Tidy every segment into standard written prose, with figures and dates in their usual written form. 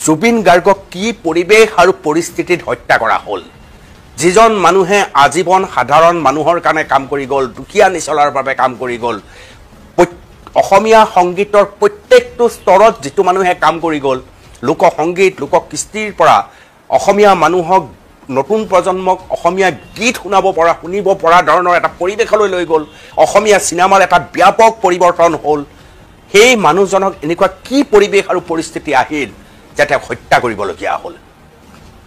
জুবিন গাৰ্গক কি পৰিৱেশ আৰু পৰিস্থিতিত হত্যা কৰা হ'ল যিজন মানুহে আজীৱন সাধাৰণ মানুহৰ কাৰণে কাম কৰি গ'ল দুখীয়া নিচলাৰ বাবে কাম কৰি গ'ল অসমীয়া সংগীতৰ প্ৰত্যেকটো স্তৰত যিটো মানুহে কাম কৰি গ'ল লোক সংগীত লোক কৃষ্টিৰ পৰা অসমীয়া মানুহক নতুন প্ৰজন্মক অসমীয়া গীত শুনিব পৰা ধৰণৰ এটা পৰিৱেশলৈ লৈ গ'ল অসমীয়া চিনেমাৰ এটা ব্যাপক পৰিৱৰ্তন হ'ল সেই মানুহজনক এনেকুৱা কি পৰিৱেশ আৰু পৰিস্থিতি আহিল যাতে হত্যা কৰিবলগীয়া হ'ল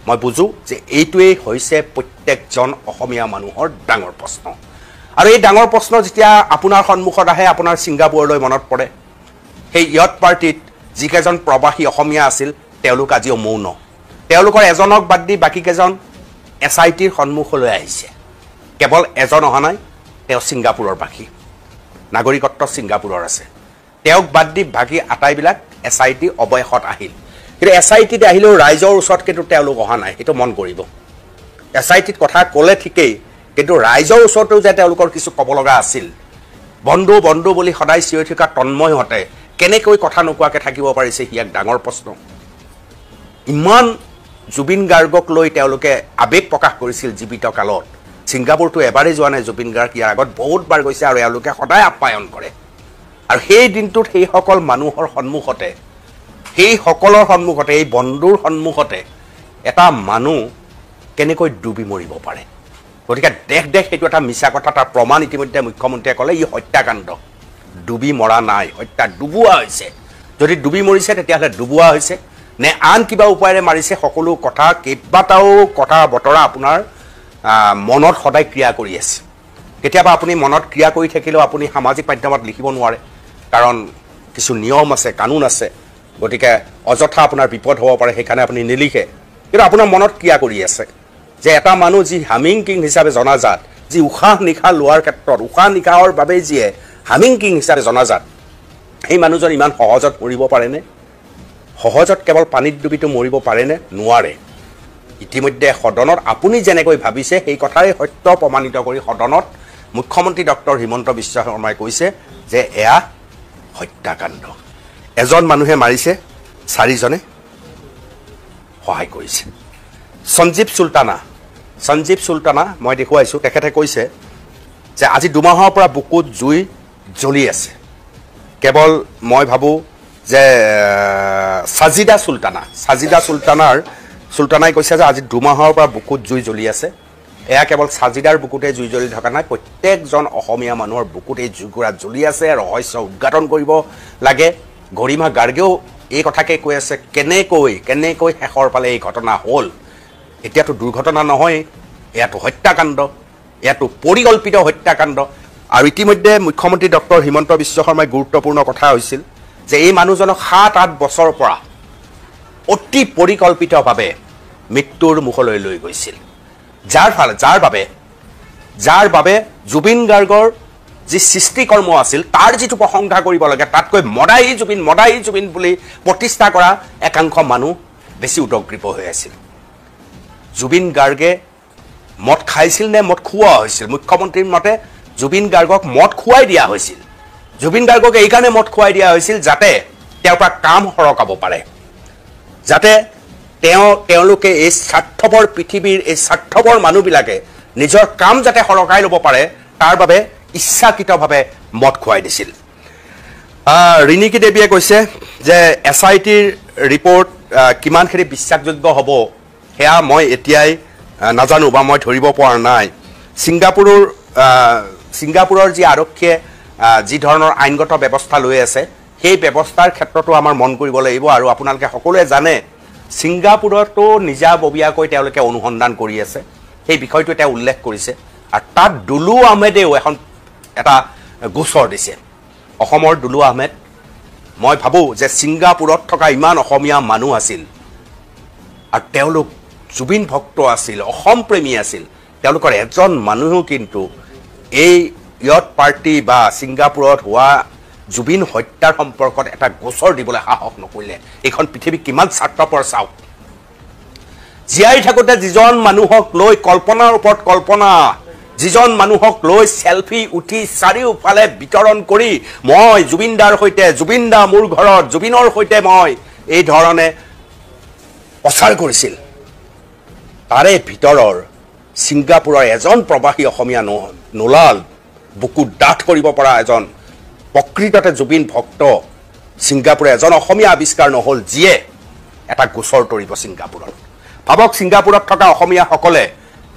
মই বুজো যে এইটোৱেই হৈছে প্ৰত্যেকজন অসমীয়া মানুহৰ ডাঙৰ প্ৰশ্ন আৰু এই ডাঙৰ প্ৰশ্ন যেতিয়া আপোনাৰ সন্মুখত আহে আপোনাৰ ছিংগাপুৰলৈ মনত পৰে সেই ইয়ত পাৰ্টিত যিকেইজন প্ৰবাসী অসমীয়া আছিল তেওঁলোক আজিও মৌন তেওঁলোকৰ এজনক বাদ দি বাকীকেইজন SITৰ সন্মুখলৈ আহিছে কেৱল এজন অহা নাই তেওঁ ছিংগাপুৰৰ বাসী নাগৰিকত্ব ছিংগাপুৰৰ আছে তেওঁক বাদ দি বাকী আটাইবিলাক SIT অবয়সত আহিল কিন্তু SITত আহিলেও ৰাইজৰ ওচৰত কিন্তু তেওঁলোক অহা নাই সেইটো মন কৰিব SITত কথা ক'লে ঠিকেই কিন্তু ৰাইজৰ ওচৰতো যে তেওঁলোকৰ কিছু ক'ব লগা আছিল বন্ধু বন্ধু বুলি সদায় চিঞৰি থকা তন্ময়হঁতে কেনেকৈ কথা নোকোৱাকৈ থাকিব পাৰিছে হি এক ডাঙৰ প্ৰশ্ন ইমান জুবিন গাৰ্গক লৈ তেওঁলোকে আবেগ প্ৰকাশ কৰিছিল জীৱিত কালত ছিংগাপুৰটো এবাৰেই যোৱা নাই জুবিন গাৰ্গ ইয়াৰ আগত বহুতবাৰ গৈছে আৰু এওঁলোকে সদায় আপ্যায়ন কৰে আৰু সেই দিনটোত সেইসকল মানুহৰ সন্মুখতে সেইসকলৰ সন্মুখতে এই বন্ধুৰ সন্মুখতে এটা মানুহ কেনেকৈ ডুবি মৰিব পাৰে গতিকে দেশ সেইটো এটা মিছা কথা তাৰ প্ৰমাণ ইতিমধ্যে মুখ্যমন্ত্ৰীয়ে ক'লে ই হত্যাকাণ্ড ডুবি মৰা নাই হত্যা ডুবোৱা হৈছে যদি ডুবি মৰিছে তেতিয়াহ'লে ডুবোৱা হৈছে নে আন কিবা উপায়েৰে মাৰিছে সকলো কথা কেইবাটাও কথা বতৰা আপোনাৰ মনত সদায় ক্ৰিয়া কৰি আছে কেতিয়াবা আপুনি মনত ক্ৰিয়া কৰি থাকিলেও আপুনি সামাজিক মাধ্যমত লিখিব নোৱাৰে কাৰণ কিছু নিয়ম আছে কানুন আছে গতিকে অযথা আপোনাৰ বিপদ হ'ব পাৰে সেইকাৰণে আপুনি নিলিখে কিন্তু আপোনাৰ মনত ক্ৰিয়া কৰি আছে যে এটা মানুহ যি হামিং কিং হিচাপে জনাজাত যি উশাহ নিশাহ লোৱাৰ ক্ষেত্ৰত উশাহ নিশাহৰ বাবে যিয়ে হামিং কিং হিচাপে জনাজাত সেই মানুহজন ইমান সহজত মৰিব পাৰেনে সহজত কেৱল পানীত ডুবিটো মৰিব পাৰেনে নোৱাৰে ইতিমধ্যে সদনত আপুনি যেনেকৈ ভাবিছে সেই কথাই সত্য প্ৰমাণিত কৰি সদনত মুখ্যমন্ত্ৰী ডক্টৰ হিমন্ত বিশ্ব শৰ্মাই কৈছে যে এয়া হত্যাকাণ্ড এজন মানুহে মাৰিছে চাৰিজনে সহায় কৰিছে সঞ্জীৱ সুলতানা মই দেখুৱাইছোঁ তেখেতে কৈছে যে আজি দুমাহৰ পৰা বুকুত জুই জ্বলি আছে কেৱল মই ভাবোঁ যে সাজিদা সুলতানাই কৈছে যে আজি দুমাহৰ পৰা বুকুত জুই জ্বলি আছে এয়া কেৱল সাজিদাৰ বুকুতে জুই জ্বলি থকা নাই প্ৰত্যেকজন অসমীয়া মানুহৰ বুকুত এই জুইকুৰা জ্বলি আছে ৰহস্য উদ্ঘাটন কৰিব লাগে গৰিমা গাৰ্গেও এই কথাকে কৈ আছে কেনেকৈ শেষৰ পালে এই ঘটনা হ'ল এতিয়াতো দুৰ্ঘটনা নহয় এয়াতো হত্যাকাণ্ড এয়াতো পৰিকল্পিত হত্যাকাণ্ড আৰু ইতিমধ্যে মুখ্যমন্ত্ৰী ডক্টৰ হিমন্ত বিশ্ব শৰ্মাই গুৰুত্বপূৰ্ণ কথা হৈছিল যে এই মানুহজনক 7-8 বছৰৰ পৰা অতি পৰিকল্পিতভাৱে মৃত্যুৰ মুখলৈ লৈ গৈছিল যাৰ বাবে জুবিন গাৰ্গৰ যি সৃষ্টিকৰ্ম আছিল তাৰ যিটো প্ৰশংসা কৰিব লাগে তাতকৈ মদাহী জুবিন বুলি প্ৰতিষ্ঠা কৰা একাংশ মানুহ বেছি উদগ্ৰীৱ হৈ আছিল জুবিন গাৰ্গে মদ খাইছিল নে মদ খুওৱা হৈছিল মুখ্যমন্ত্ৰীৰ মতে জুবিন গাৰ্গক মদ খুৱাই দিয়া হৈছিল জুবিন গাৰ্গক এইকাৰণে মদ খুৱাই দিয়া হৈছিল যাতে তেওঁৰ পৰা কাম সৰকাব পাৰে যাতে তেওঁলোকে এই স্বাৰ্থপৰ পৃথিৱীৰ এই স্বাৰ্থপৰ মানুহবিলাকে নিজৰ কাম যাতে সৰকাই ল'ব পাৰে তাৰ বাবে ইচ্ছাকৃতভাৱে মদ খুৱাই দিছিল ৰিণিকী দেৱীয়ে কৈছে যে SITৰ ৰিপৰ্ট কিমানখিনি বিশ্বাসযোগ্য হ'ব সেয়া মই এতিয়াই নাজানো বা মই ধৰিব পৰা নাই ছিংগাপুৰৰ যি আৰক্ষীয়ে যি ধৰণৰ আইনগত ব্যৱস্থা লৈ আছে সেই ব্যৱস্থাৰ ক্ষেত্ৰতো আমাৰ মন কৰিব লাগিব আৰু আপোনালোকে সকলোৱে জানে ছিংগাপুৰতো নিজাববীয়াকৈ তেওঁলোকে অনুসন্ধান কৰি আছে সেই বিষয়টো তেওঁ উল্লেখ কৰিছে আৰু তাত দুলু আহমেদেও এটা গোচৰ দিছে অসমৰ দুলু আহমেদ মই ভাবোঁ যে ছিংগাপুৰত থকা ইমান অসমীয়া মানুহ আছিল আৰু তেওঁলোক জুবিন ভক্ত আছিল অসম প্ৰেমী আছিল তেওঁলোকৰ এজন মানুহেও কিন্তু এই ইয়ত পাৰ্টি বা ছিংগাপুৰত হোৱা জুবিন হত্যাৰ সম্পৰ্কত এটা গোচৰ দিবলৈ সাহস নকৰিলে এইখন পৃথিৱী কিমান স্বাৰ্থপৰ চাওক জীয়াই থাকোঁতে যিজন মানুহক লৈ কল্পনাৰ ওপৰত কল্পনা যিজন মানুহক লৈ সেলফি উঠি চাৰিওফালে বিতৰণ কৰি মই জুবিনদাৰ সৈতে জুবিনদা মোৰ ঘৰত জুবিনৰ সৈতে মই এই ধৰণে প্ৰচাৰ কৰিছিল তাৰে ভিতৰৰ ছিংগাপুৰৰ এজন প্ৰৱাসী অসমীয়া নোলাল বুকু ডাঠ কৰিব পৰা এজন প্ৰকৃততে জুবিন ভক্ত ছিংগাপুৰৰ এজন অসমীয়া আৱিষ্কাৰ নহ'ল যিয়ে এটা গোচৰ তৰিব ছিংগাপুৰত ভাবক ছিংগাপুৰত থকা অসমীয়াসকলে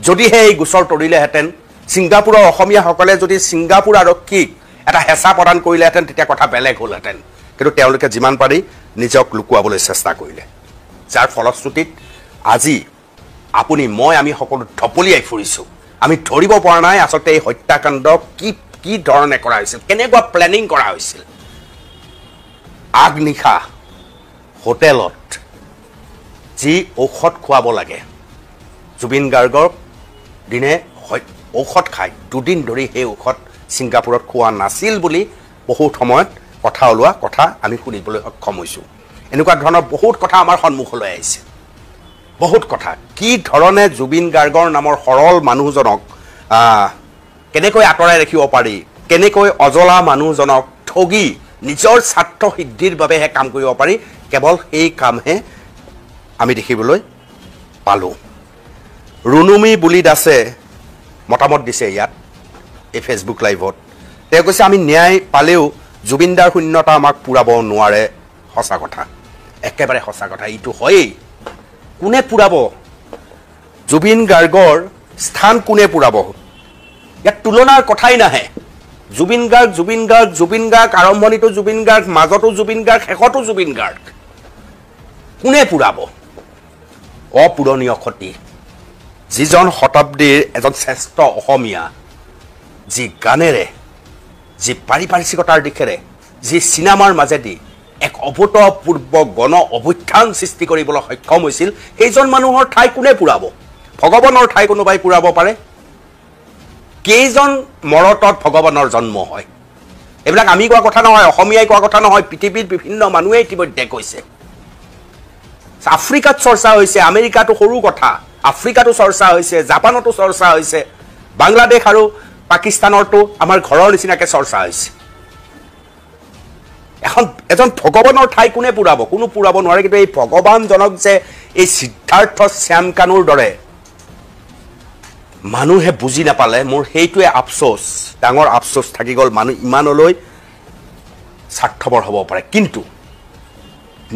যদিহে এই গোচৰ তৰিলেহেঁতেন ছিংগাপুৰৰ অসমীয়াসকলে যদি ছিংগাপুৰ আৰক্ষীক এটা হেঁচা প্ৰদান কৰিলেহেঁতেন তেতিয়া কথা বেলেগ হ'লহেঁতেন কিন্তু তেওঁলোকে যিমান পাৰি নিজক লুকুৱাবলৈ চেষ্টা কৰিলে যাৰ ফলশ্ৰুতিত আজি আপুনি আমি সকলো ঢপলিয়াই ফুৰিছোঁ আমি ধৰিব পৰা নাই আচলতে এই হত্যাকাণ্ড কি ধৰণে কৰা হৈছিল কেনেকুৱা প্লেনিং কৰা হৈছিল আগনিশা হোটেলত যি ঔষধ খুৱাব লাগে জুবিন গাৰ্গক দিনে ঔষধ খাই দুদিন ধৰি সেই ঔষধ ছিংগাপুৰত খোৱা নাছিল বুলি বহুত সময়ত কথা ওলোৱা কথা আমি শুনিবলৈ সক্ষম হৈছোঁ এনেকুৱা ধৰণৰ বহুত কথা আমাৰ সন্মুখলৈ আহিছে বহুত কথা কি ধৰণে জুবিন গাৰ্গৰ নামৰ সৰল মানুহজনক কেনেকৈ আঁতৰাই ৰাখিব পাৰি কেনেকৈ অজলা মানুহজনক ঠগি নিজৰ স্বাৰ্থ সিদ্ধিৰ বাবেহে কাম কৰিব পাৰি কেৱল সেই কামহে আমি দেখিবলৈ পালোঁ ৰুনুমি বুলি দাসে মতামত দিছে ইয়াত এই ফেচবুক লাইভত তেওঁ কৈছে আমি ন্যায় পালেও জুবিনদাৰ শূন্যতা আমাক পূৰাব নোৱাৰে সঁচা কথা একেবাৰে সঁচা কথা এইটো হয়েই কোনে পূৰাব জুবিন গাৰ্গৰ স্থান কোনে পূৰাব ইয়াত তুলনাৰ কথাই নাহে জুবিন গাৰ্গ আৰম্ভণিটো জুবিন গাৰ্গ মাজতো জুবিন গাৰ্গ শেষতো জুবিন গাৰ্গ কোনে পূৰাব অপূৰণীয় ক্ষতি যিজন শতাব্দীৰ এজন শ্ৰেষ্ঠ অসমীয়া যি গানেৰে যি পাৰিপাৰ্শ্বিকতাৰ দিশেৰে যি চিনেমাৰ মাজেদি এক অভূতপূৰ্ব গণ অভ্যুত্থান সৃষ্টি কৰিবলৈ সক্ষম হৈছিল সেইজন মানুহৰ ঠাই কোনে পূৰাব ভগৱানৰ ঠাই কোনোবাই পূৰাব পাৰে কেইজন মৰতত ভগৱানৰ জন্ম হয় এইবিলাক আমি কোৱা কথা নহয় অসমীয়াই কোৱা কথা নহয় পৃথিৱীৰ বিভিন্ন মানুহে ইতিমধ্যে কৈছে আফ্ৰিকাত চৰ্চা হৈছে আমেৰিকাটো সৰু কথা আফ্ৰিকাটো চৰ্চা হৈছে জাপানতো চৰ্চা হৈছে বাংলাদেশ আৰু পাকিস্তানৰতো আমাৰ ঘৰৰ নিচিনাকৈ চৰ্চা হৈছে এজন ভগৱানৰ ঠাই কোনে পূৰাব কোনো পূৰাব নোৱাৰে কিন্তু এই ভগৱানজনক যে এই সিদ্ধাৰ্থ শ্যামকানুৰ দৰে মানুহে বুজি নাপালে মোৰ সেইটোৱে আফচোচ ডাঙৰ আফচোচ থাকি গ'ল মানুহ ইমানলৈ স্বাৰ্থপৰ হ'ব পাৰে কিন্তু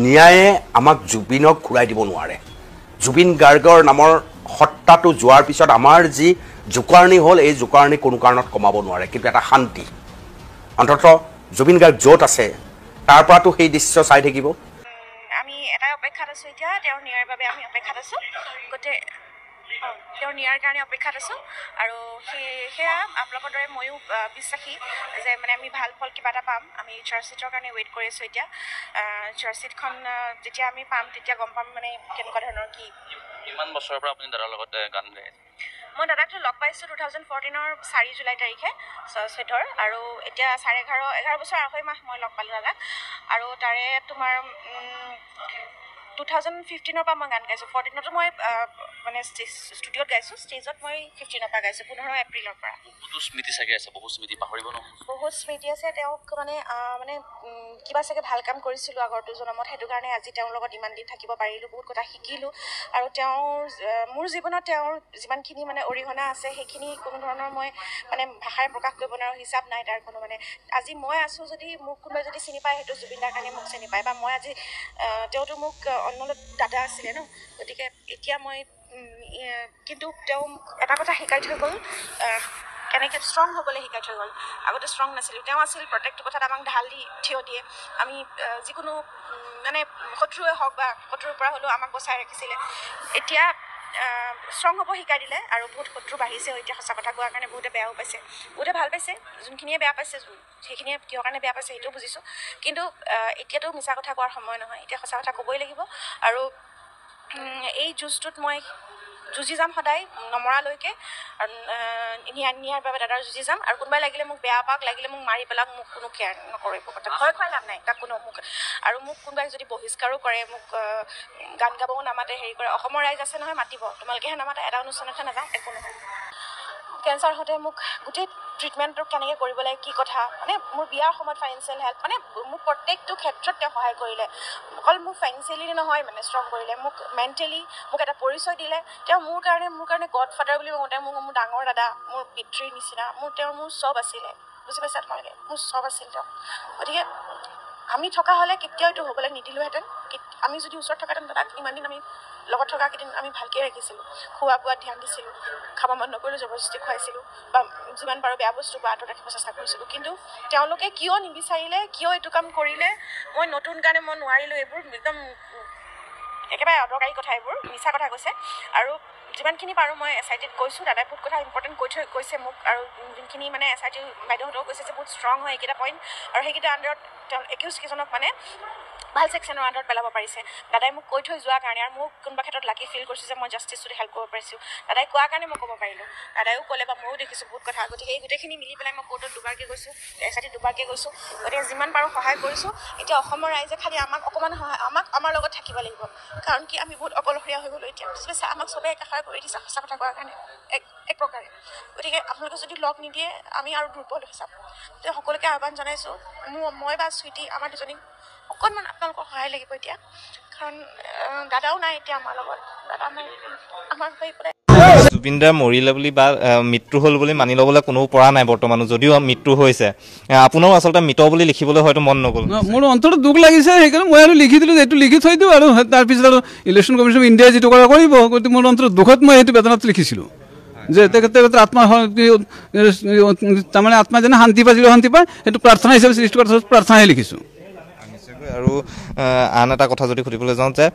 ন্যায়ে আমাক জুবিনক ঘূৰাই দিব নোৱাৰে জুবিন গাৰ্গৰ নামৰ সত্তাটো যোৱাৰ পিছত আমাৰ যি জোকাৰণি হ'ল এই জোকাৰণি কোনো কাৰণত কমাব নোৱাৰে কিন্তু এটা শান্তি অন্ততঃ জুবিন গাৰ্গ য'ত আছে তাৰ পৰাতো সেই দৃশ্য চাই থাকিব আমি এটা অপেক্ষাত আছোঁ এতিয়া তেওঁৰ নিয়াৰ বাবে আমি অপেক্ষাত আছোঁ গোটেই তেওঁৰ নিয়াৰ কাৰণে অপেক্ষাত আছোঁ আৰু সেয়া আপোনালোকৰ দৰে ময়ো বিশ্বাসী যে মানে আমি ভাল ফল কিবা এটা পাম আমি চাৰ্জশ্বিটৰ কাৰণে ৱেইট কৰি আছোঁ এতিয়া চাৰ্জশ্বিটখন যেতিয়া আমি পাম তেতিয়া গম পাম মানে কেনেকুৱা ধৰণৰ কি কিমান বছৰৰ পৰা আপুনি দাদাৰ লগত গান গায় মই দাদাকটো লগ পাইছোঁ 2014 4 জুলাই তাৰিখে চৈধ্যৰ আৰু এতিয়া 11.5 বছৰ 2.5 মাহ মই লগ পালোঁ দাদাক আৰু তাৰে তোমাৰ 2015 পৰা মই গান গাইছোঁ 14তো মই মানে ষ্টুডিঅ'ত গাইছোঁ ষ্টেজত মই 15 পৰা গাইছোঁ 15 এপ্ৰিলৰ পৰা বহুতো স্মৃতি চাগে আছে বহুত স্মৃতি পাহৰিব নহয় বহুত স্মৃতি আছে তেওঁক মানে কিবা চাগে ভাল কাম কৰিছিলোঁ আগৰটো জনমত সেইটো কাৰণে আজি তেওঁৰ লগত ইমান দিন থাকিব পাৰিলোঁ বহুত কথা শিকিলোঁ আৰু মোৰ জীৱনত তেওঁৰ যিমানখিনি মানে অৰিহণা আছে সেইখিনি কোনো ধৰণৰ মই মানে ভাষাৰে প্ৰকাশ কৰিব নোৱাৰো হিচাপ নাই তাৰ কোনো মানে আজি মই আছোঁ যদি মোক কোনোবাই যদি চিনি পায় সেইটো জুবিনদাৰ কাৰণে মোক চিনি পায় বা মই আজি তেওঁতো মোক অন্য দাদা আছিলে ন গতিকে এতিয়া মই কিন্তু তেওঁ এটা কথা শিকাই থৈ গ'ল কেনেকৈ ষ্ট্ৰং হ'বলৈ শিকাই থৈ গ'ল আগতে ষ্ট্ৰং নাছিলোঁ তেওঁ আছিল প্ৰত্যেকটো কথাত আমাক ঢাল দি থিয় দিয়ে আমি যিকোনো মানে শত্ৰুৱে হওক বা শত্ৰুৰ পৰা হ'লেও আমাক বচাই ৰাখিছিলে এতিয়া ষ্ট্ৰং হ'ব শিকাই দিলে আৰু বহুত শত্ৰু বাঢ়িছে এতিয়া সঁচা কথা কোৱাৰ কাৰণে বহুতে বেয়াও পাইছে বহুতে ভাল পাইছে যোনখিনিয়ে বেয়া পাইছে সেইখিনিয়ে কিহৰ কাৰণে বেয়া পাইছে সেইটোও বুজিছোঁ কিন্তু এতিয়াতো মিছা কথা কোৱাৰ সময় নহয় এতিয়া সঁচা কথা ক'বই লাগিব আৰু এই যুঁজটোত মই যুঁজি যাম সদায় নমৰালৈকে নিয়াৰ বাবে দাদাৰ যুঁজি যাম আৰু কোনোবাই লাগিলে মোক বেয়া পাওক লাগিলে মোক মাৰি পেলাওক মোক কোনো কেয়াৰ নকৰে কথা ভয় খুৱাই লাভ নাই তাক কোনো আৰু মোক কোনোবাই যদি বহিষ্কাৰো কৰে মোক গান গাবও নামাতে হেৰি কৰে অসমৰ ৰাইজ আছে নহয় মাতিব তোমালোকেহে নামাতে এটা অনুষ্ঠানতহে নাযাওঁ একো নহয় কেঞ্চাৰ হওঁতে মোক গোটেই ট্ৰিটমেণ্টটো কেনেকৈ কৰিব লাগে কি কথা মানে মোৰ বিয়াৰ সময়ত ফাইনেন্সিয়েল হেল্প মানে মোক প্ৰত্যেকটো ক্ষেত্ৰত তেওঁ সহায় কৰিলে অকল মোক ফাইনেন্সিয়েলি নহয় মানে ষ্ট্ৰং কৰিলে মোক মেণ্টেলি মোক এটা পৰিচয় দিলে তেওঁ মোৰ কাৰণে গড ফাদাৰ বুলি কওঁতে মোৰ ডাঙৰ দাদা মোৰ পিতৃৰ নিচিনা তেওঁ মোৰ চব আছিলে বুজি পাইছা তোমালোকে মোৰ চব আছিল তেওঁ গতিকে আমি থকা হ'লে কেতিয়াও এইটো হ'বলৈ নিদিলোঁহেঁতেন আমি যদি ওচৰত থকাহেঁতেন দাদাক ইমান দিন আমি লগত থকা কেইদিন আমি ভালকৈ ৰাখিছিলোঁ খোৱা বোৱাত ধ্যান দিছিলোঁ খাব মন নকৰিলেও জবৰদস্তি খুৱাইছিলোঁ বা যিমান পাৰোঁ বেয়া বস্তু বা আঁতৰত ৰাখিব চেষ্টা কৰিছিলোঁ কিন্তু তেওঁলোকে কিয় নিবিচাৰিলে কিয় এইটো কাম কৰিলে মই নতুন কাৰণে মই নোৱাৰিলোঁ এইবোৰ একদম একেবাৰে অদৰকাৰী কথা এইবোৰ মিছা কথা কৈছে আৰু যিমানখিনি পাৰোঁ মই SITত কৈছোঁ দাদাই বহুত কথা ইম্পৰ্টেণ্ট কৈছে মোক আৰু যোনখিনি মানে SIT বাইদেউহঁতেও কৈছে যে বহুত ষ্ট্ৰং হয় এইকেইটা পইণ্ট আৰু সেইকেইটা আণ্ডাৰত তেওঁ একিউজ কেইজনক মানে ভাল ছেকশ্যনৰ আণ্ডাৰত পেলাব পাৰিছে দাদাই মোক কৈ থৈ যোৱাৰ কাৰণে আৰু মোক কোনোবা ক্ষেত্ৰত লাকি ফিল কৰিছোঁ যে মই জাষ্টিছটোত হেল্প কৰিব পাৰিছোঁ দাদাই কোৱাৰ কাৰণে মই ক'ব পাৰিলোঁ দাদাইও ক'লে বা ময়ো দেখিছোঁ বহুত কথা গতিকে এই গোটেইখিনি মিলি পেলাই মই কোৰ্টত দুবাৰকৈ গৈছোঁ SIT দুবাৰকৈ গৈছোঁ গতিকে যিমান পাৰোঁ সহায় কৰিছোঁ এতিয়া অসমৰ ৰাইজে খালি আমাক অকণমান সহায় আমাৰ লগত থাকিব লাগিব কাৰণ কি আমি বহুত অকলশৰীয়া হৈ গ'লোঁ এতিয়া আমাক চবেই একাষাৰ কৰি দিছে সঁচা কথা কোৱাৰ কাৰণে এক প্ৰকাৰে গতিকে আপোনালোকে যদি লগ নিদিয়ে আমি আৰু দুৰ্বল হৈ যাম গতিকে সকলোকে আহ্বান জনাইছোঁ মই বা স্মৃতি আমাৰ দুজনীক অকণমান আপোনালোকৰ সহায় লাগিব এতিয়া কাৰণ দাদাও নাই এতিয়া আমাৰ লগত দাদা আমাৰ হৈ পেলাই জুবিন দাৰ মৰিলে বুলি বা মৃত্যু হ'ল বুলি মানি ল'বলৈ কোনো পৰা নাই বৰ্তমানো যদিও মৃত্যু হৈছে আপোনাৰো আচলতে মৃত বুলি লিখিবলৈ হয়তো মন নগ'ল মোৰ অন্তৰত দুখ লাগিছে সেইকাৰণে মই আৰু লিখি দিলোঁ এইটো লিখি থৈ দিওঁ আৰু তাৰপিছত আৰু ইলেকশ্যন কমিশ্যন অফ ইণ্ডিয়াই যিটো কৰিব গতিকে মোৰ অন্তৰত দুখত মই সেইটো বেদনাত লিখিছিলোঁ যে তেখেতৰ আত্মা তাৰমানে আত্মা যেনে শান্তি পায় যিটো শান্তি পায় সেইটো প্ৰাৰ্থনা হিচাপে সৃষ্টি কৰাৰ প্ৰাৰ্থনাহে লিখিছোঁ আৰু আন এটা কথা যদি সুধিবলৈ যাওঁ যে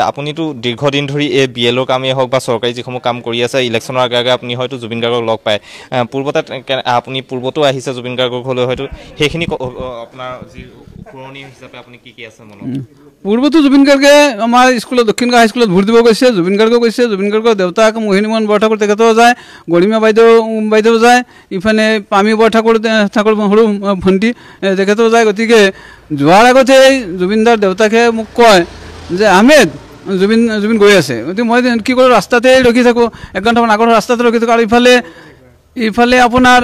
আপুনিতো দীৰ্ঘদিন ধৰি এই BLOৰ কামেই হওক বা চৰকাৰী যিসমূহ কাম কৰি আছে ইলেকশ্যনৰ আগে আপুনি হয়তো জুবিন গাৰ্গক লগ পায় আপুনি পূৰ্বতো আহিছে জুবিন গাৰ্গক হ'লেও হয়তো সেইখিনি আপোনাৰ যি পুৰণি হিচাপে আপুনি কি আছে মনত পূৰ্বতো জুবিন গাৰ্গে আমাৰ স্কুলত দক্ষিণ গাঁও হাইস্কুলত ভোট দিব গৈছে জুবিন গাৰ্গেও গৈছে জুবিন গাৰ্গৰ দেউতাক মোহিনীমোহন বৰঠাকুৰ তেখেতেও যায় গৰিমা বাইদেউ যায় ইফালে পামী বৰঠাকুৰ সৰু ভণ্টি তেখেতেও যায় গতিকে যোৱাৰ আগতেই জুবিনদাৰ দেউতাকে মোক কয় যে আহমেদ জুবিন গৈ আছে গতিকে মই কি কৰোঁ ৰাস্তাতে ৰখি থাকোঁ 1 ঘণ্টামান আগৰ ৰাস্তাতে ৰখি থাকোঁ আৰু ইফালে আপোনাৰ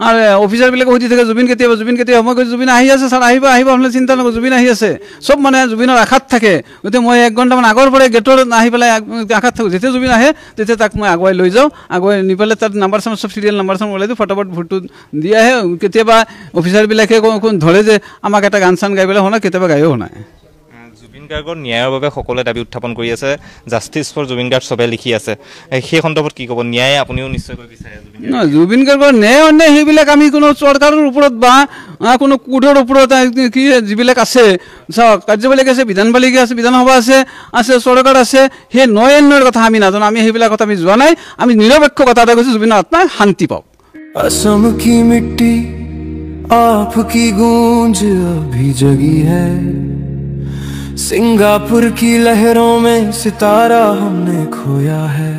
আৰ অফিচাৰবিলাকে সুধি থাকে জুবিন কেতিয়া মই কৈছোঁ জুবিন আহি আছে ছাৰ আহিব আপোনালোকে চিন্তা নকৰোঁ জুবিন আহি আছে চব মানে জুবিনৰ আশাত থাকে গতিকে মই 1 ঘণ্টামান আগৰ পৰাই গেটৰ আহি পেলাই আশাত থাকোঁ যেতিয়া জুবিন আহে তেতিয়া তাক মই আগুৱাই লৈ যাওঁ আগুৱাই নি পেলাই তাত নাম্বাৰ চাম চব চিৰিয়েল নাম্বাৰ চাম ওলাই দিওঁ ফটাফট ভোটটো দি আহে কেতিয়াবা অফিচাৰবিলাকে ধৰে যে আমাক এটা গান চান গাই পেলাই শুনায় কেতিয়াবা গায়ো শুনায় জুবিন গাৰ্গৰ ন্যায়ৰ বাবে সকলোৱে দাবী উত্থাপন কৰি আছে জাষ্টিছ ফৰ জুবিন গাৰ্গ চবে লিখি আছে সেই সন্দৰ্ভত কি ক'ব ন্যায় আপুনিও নিশ্চয়কৈ বিচাৰে জুবিন গাৰ্গৰ ন্যায় অন্যায় সেইবিলাক আমি কোনো চৰকাৰৰ ওপৰত বা কোনো কোৰ্টৰ ওপৰত কি যিবিলাক আছে চাওক কাৰ্যপালিকা আছে বিধানপালিকা আছে বিধানসভা আছে চৰকাৰ আছে সেই ন্যায় অন্যায়ৰ কথা আমি নাজানো আমি সেইবিলাক কথা আমি যোৱা নাই আমি নিৰপেক্ষ কথা এটা কৈছোঁ জুবিনৰ আত্মাই শান্তি পাওক असम की मिट्टी आपकी गूंज अभी जगी है सिंगापुर की लहरों में सितारा हमने खोया है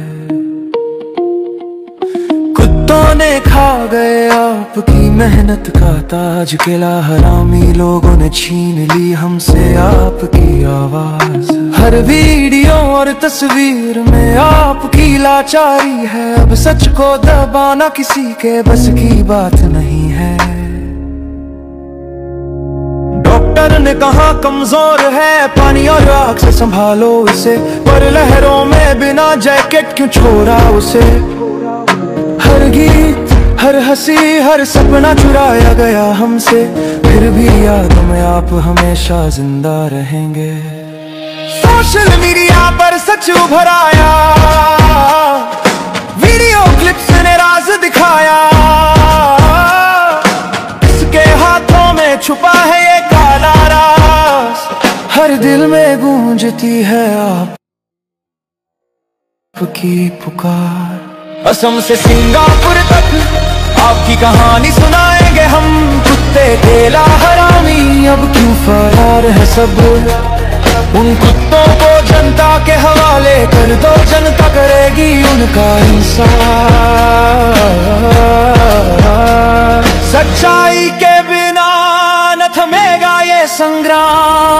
कुत्तों ने खा गए आपकी मेहनत का ताज किला हरामी लोगों ने छीन ली हमसे आपकी आवाज हर वीडियो और तस्वीर में आपकी लाचारी है अब सच को दबाना किसी के बस की बात नहीं है डॉक्टर ने कहा कमजोर है पानी और आग से संभालो इसे पर लहरों में बिना जैकेट क्यों छोड़ा उसे हर गीत हर हंसी हर सपना चुराया गया हमसे फिर भी याद में आप हमेशा जिंदा रहेंगे सोशल मीडिया पर सच उभर आया वीडियो क्लिप्स ने राज दिखाया इसके हाथों में छुपा है ये काला राज हर दिल में गूंजती है आपकी पुकार असम से सिंगापुर तक आपकी कहानी सुनाएंगे हम कुत्ते केला हरामी अब क्यों फरार है सब उन कुत्तों को जनता के हवाले कर दो जनता करेगी उनका इंसाफ सच्चाई के बिना न थमेगा ये संग्राम